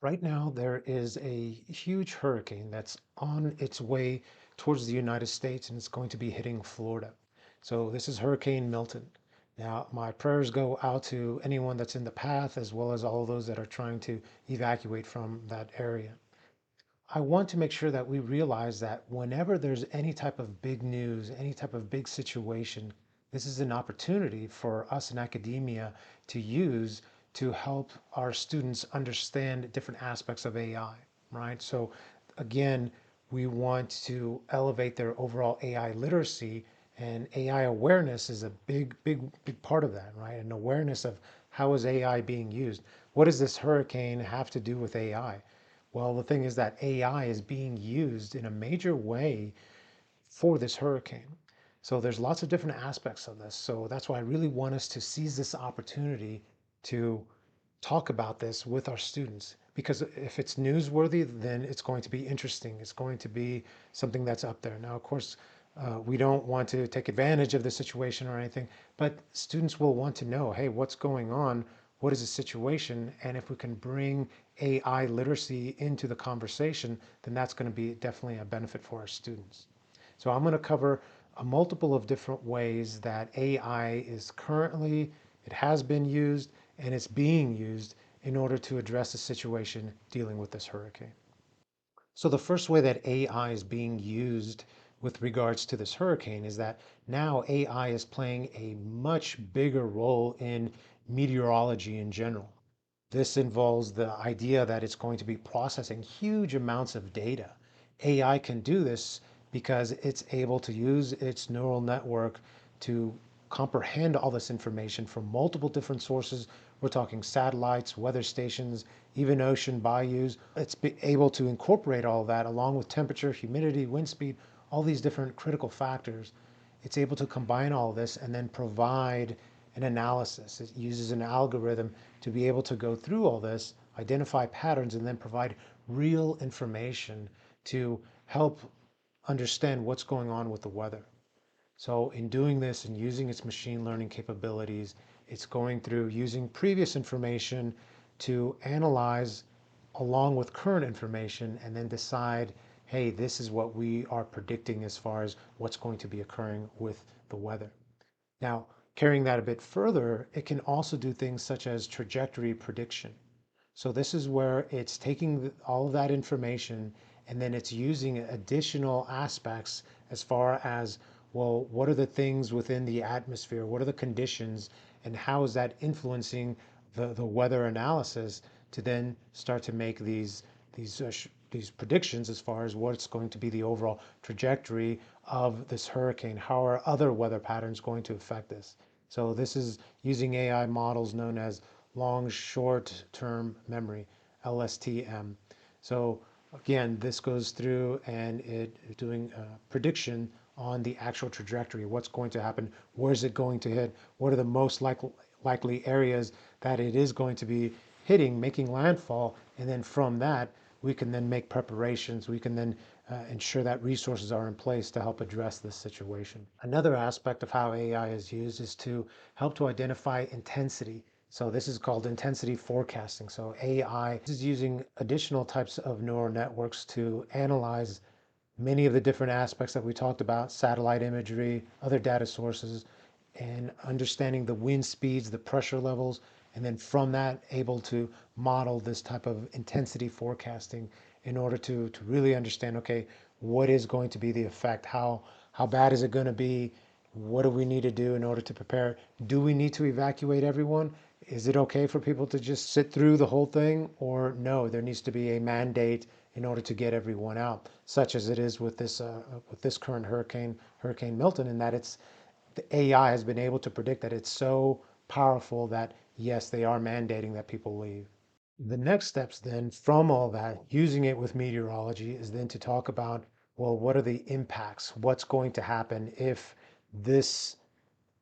Right now, there is a huge hurricane that's on its way towards the United States and it's going to be hitting Florida. So, this is Hurricane Milton. Now, my prayers go out to anyone that's in the path as well as all those that are trying to evacuate from that area. I want to make sure that we realize that whenever there's any type of big news, any type of big situation, this is an opportunity for us in academia to use to help our students understand different aspects of AI, right? So, again, we want to elevate their overall AI literacy, and AI awareness is a big part of that, right? An awareness of how is AI being used? What does this hurricane have to do with AI? Well, the thing is that AI is being used in a major way for this hurricane. So there's lots of different aspects of this. So that's why I really want us to seize this opportunity to talk about this with our students. Because if it's newsworthy, then it's going to be interesting. It's going to be something that's up there. Now, of course, we don't want to take advantage of the situation or anything, but students will want to know, hey, what's going on? What is the situation? And if we can bring AI literacy into the conversation, then that's going to be definitely a benefit for our students. So I'm going to cover a multiple of different ways that AI is currently, it has been used, and it's being used in order to address the situation dealing with this hurricane. So the first way that AI is being used with regards to this hurricane is that now AI is playing a much bigger role in meteorology in general. This involves the idea that it's going to be processing huge amounts of data. AI can do this because it's able to use its neural network to comprehend all this information from multiple different sources. We're talking satellites, weather stations, even ocean bayous. It's able to incorporate all that along with temperature, humidity, wind speed, all these different critical factors. It's able to combine all this and then provide an analysis. It uses an algorithm to be able to go through all this, identify patterns, and then provide real information to help understand what's going on with the weather. So in doing this and using its machine learning capabilities, it's going through using previous information to analyze along with current information and then decide, hey, this is what we are predicting as far as what's going to be occurring with the weather. Now, carrying that a bit further, it can also do things such as trajectory prediction. So this is where it's taking all of that information and then it's using additional aspects as far as, well, what are the things within the atmosphere? What are the conditions? And how is that influencing the weather analysis to then start to make these predictions as far as what's going to be the overall trajectory of this hurricane? How are other weather patterns going to affect this? So this is using AI models known as long short term memory, LSTM. So again, this goes through and it doing prediction on the actual trajectory, what's going to happen, where is it going to hit, what are the most likely areas that it is going to be hitting, making landfall, and then from that, we can then make preparations. We can then ensure that resources are in place to help address this situation. Another aspect of how AI is used is to help to identify intensity. So this is called intensity forecasting. So AI is using additional types of neural networks to analyze many of the different aspects that we talked about, satellite imagery, other data sources, and understanding the wind speeds, the pressure levels, and then from that able to model this type of intensity forecasting in order to really understand, okay, what is going to be the effect? How bad is it going to be? What do we need to do in order to prepare? Do we need to evacuate everyone? Is it okay for people to just sit through the whole thing? Or no, there needs to be a mandate in order to get everyone out, such as it is with this current hurricane, Hurricane Milton, in that it's the AI has been able to predict that it's so powerful that yes, they are mandating that people leave. The next steps then from all that, using it with meteorology, is then to talk about, well, what are the impacts? What's going to happen if this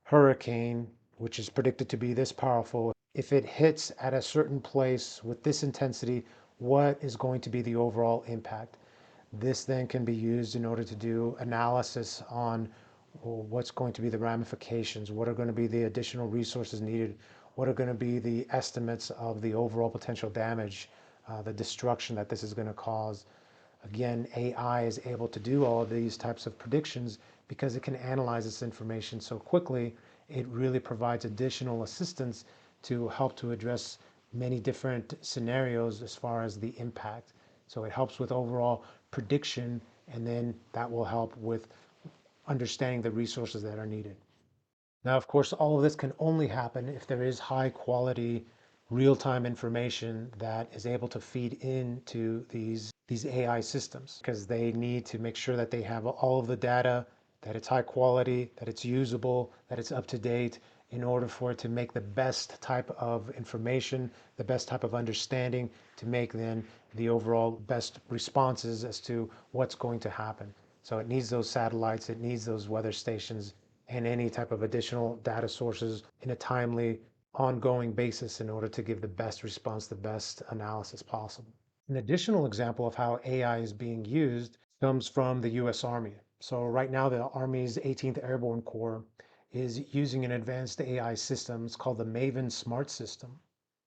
hurricane, which is predicted to be this powerful, if it hits at a certain place with this intensity, what is going to be the overall impact? This then can be used in order to do analysis on, well, what's going to be the ramifications, what are going to be the additional resources needed, what are going to be the estimates of the overall potential damage the destruction that this is going to cause. Again, AI is able to do all of these types of predictions because it can analyze this information so quickly. It really provides additional assistance to help to address many different scenarios as far as the impact. So it helps with overall prediction, and then that will help with understanding the resources that are needed. Now, of course, all of this can only happen if there is high quality, real-time information that is able to feed into these AI systems, because they need to make sure that they have all of the data, that it's high quality, that it's usable, that it's up to date, in order for it to make the best type of information, the best type of understanding, to make then the overall best responses as to what's going to happen. So it needs those satellites, it needs those weather stations, and any type of additional data sources in a timely, ongoing basis in order to give the best response, the best analysis possible. An additional example of how AI is being used comes from the US Army. So right now the Army's 18th Airborne Corps is using an advanced AI system. It's called the Maven Smart System.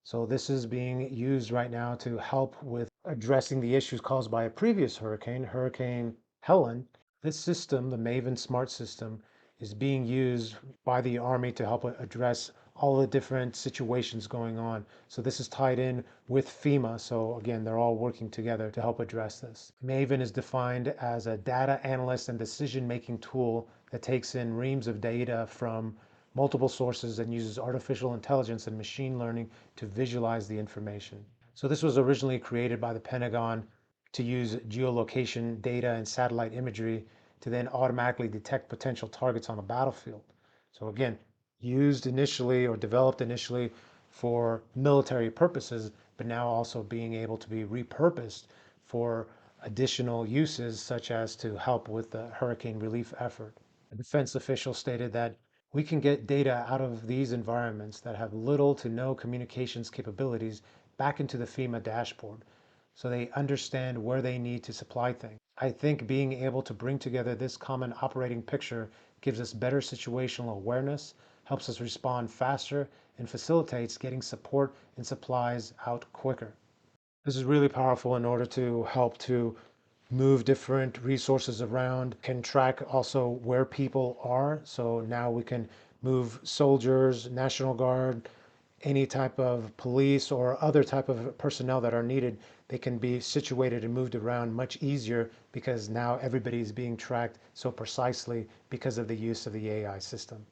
So this is being used right now to help with addressing the issues caused by a previous hurricane, Hurricane Helen. This system, the Maven Smart System, is being used by the Army to help address all the different situations going on. So this is tied in with FEMA. So again, they're all working together to help address this. Maven is defined as a data analyst and decision-making tool that takes in reams of data from multiple sources and uses artificial intelligence and machine learning to visualize the information. So this was originally created by the Pentagon to use geolocation data and satellite imagery to then automatically detect potential targets on the battlefield. So again, used initially or developed initially for military purposes, but now also being able to be repurposed for additional uses, such as to help with the hurricane relief effort. A defense official stated that we can get data out of these environments that have little to no communications capabilities back into the FEMA dashboard, so they understand where they need to supply things. I think being able to bring together this common operating picture gives us better situational awareness, helps us respond faster, and facilitates getting support and supplies out quicker. This is really powerful in order to help to move different resources around, can track also where people are. So now we can move soldiers, National Guard, any type of police or other type of personnel that are needed. They can be situated and moved around much easier because now everybody is being tracked so precisely because of the use of the AI system.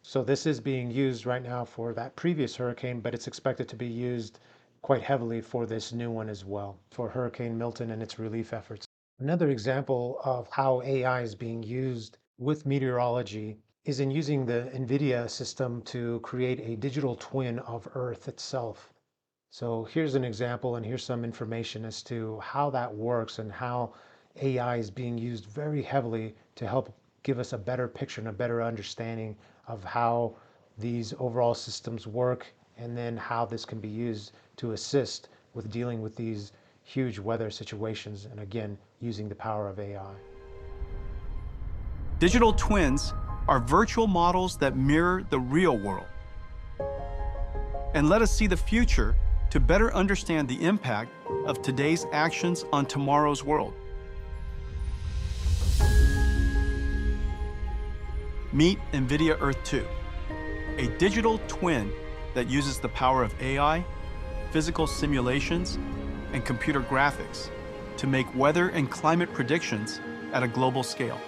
So this is being used right now for that previous hurricane, but it's expected to be used quite heavily for this new one as well, for Hurricane Milton and its relief efforts. Another example of how AI is being used with meteorology is in using the NVIDIA system to create a digital twin of Earth itself. So here's an example, and here's some information as to how that works and how AI is being used very heavily to help give us a better picture and a better understanding of how these overall systems work, and then how this can be used to assist with dealing with these huge weather situations, and again, using the power of AI. Digital twins are virtual models that mirror the real world and let us see the future to better understand the impact of today's actions on tomorrow's world. Meet NVIDIA Earth 2, a digital twin that uses the power of AI, physical simulations, and computer graphics to make weather and climate predictions at a global scale.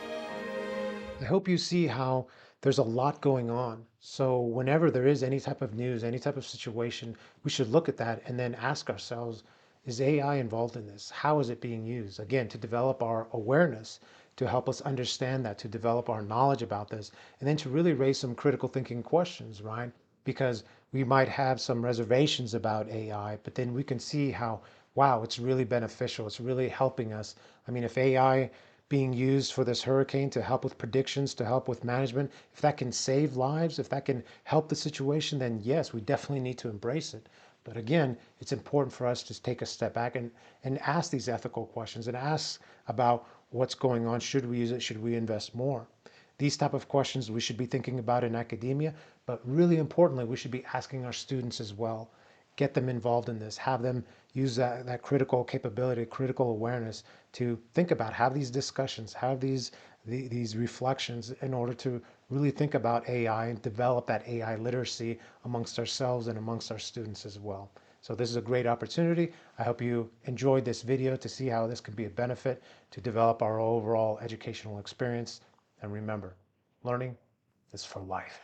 I hope you see how there's a lot going on. So whenever there is any type of news, any type of situation, we should look at that and then ask ourselves, is AI involved in this? How is it being used? Again, to develop our awareness, to help us understand that, to develop our knowledge about this, and then to really raise some critical thinking questions, right? Because we might have some reservations about AI, but then we can see how, wow, it's really beneficial. It's really helping us. I mean, if AI being used for this hurricane to help with predictions, to help with management, if that can save lives, if that can help the situation, then yes, we definitely need to embrace it. But again, it's important for us to take a step back and ask these ethical questions and ask about what's going on. Should we use it? Should we invest more? These type of questions we should be thinking about in academia, but really importantly, we should be asking our students as well. Get them involved in this, have them use that critical capability, critical awareness to think about, have these discussions, have these reflections in order to really think about AI and develop that AI literacy amongst ourselves and amongst our students as well. So this is a great opportunity. I hope you enjoyed this video to see how this could be a benefit to develop our overall educational experience. And remember, learning is for life.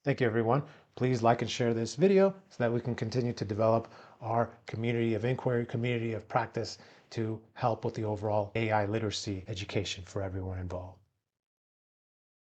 Thank you, everyone. Please like and share this video so that we can continue to develop our community of inquiry, community of practice to help with the overall AI literacy education for everyone involved.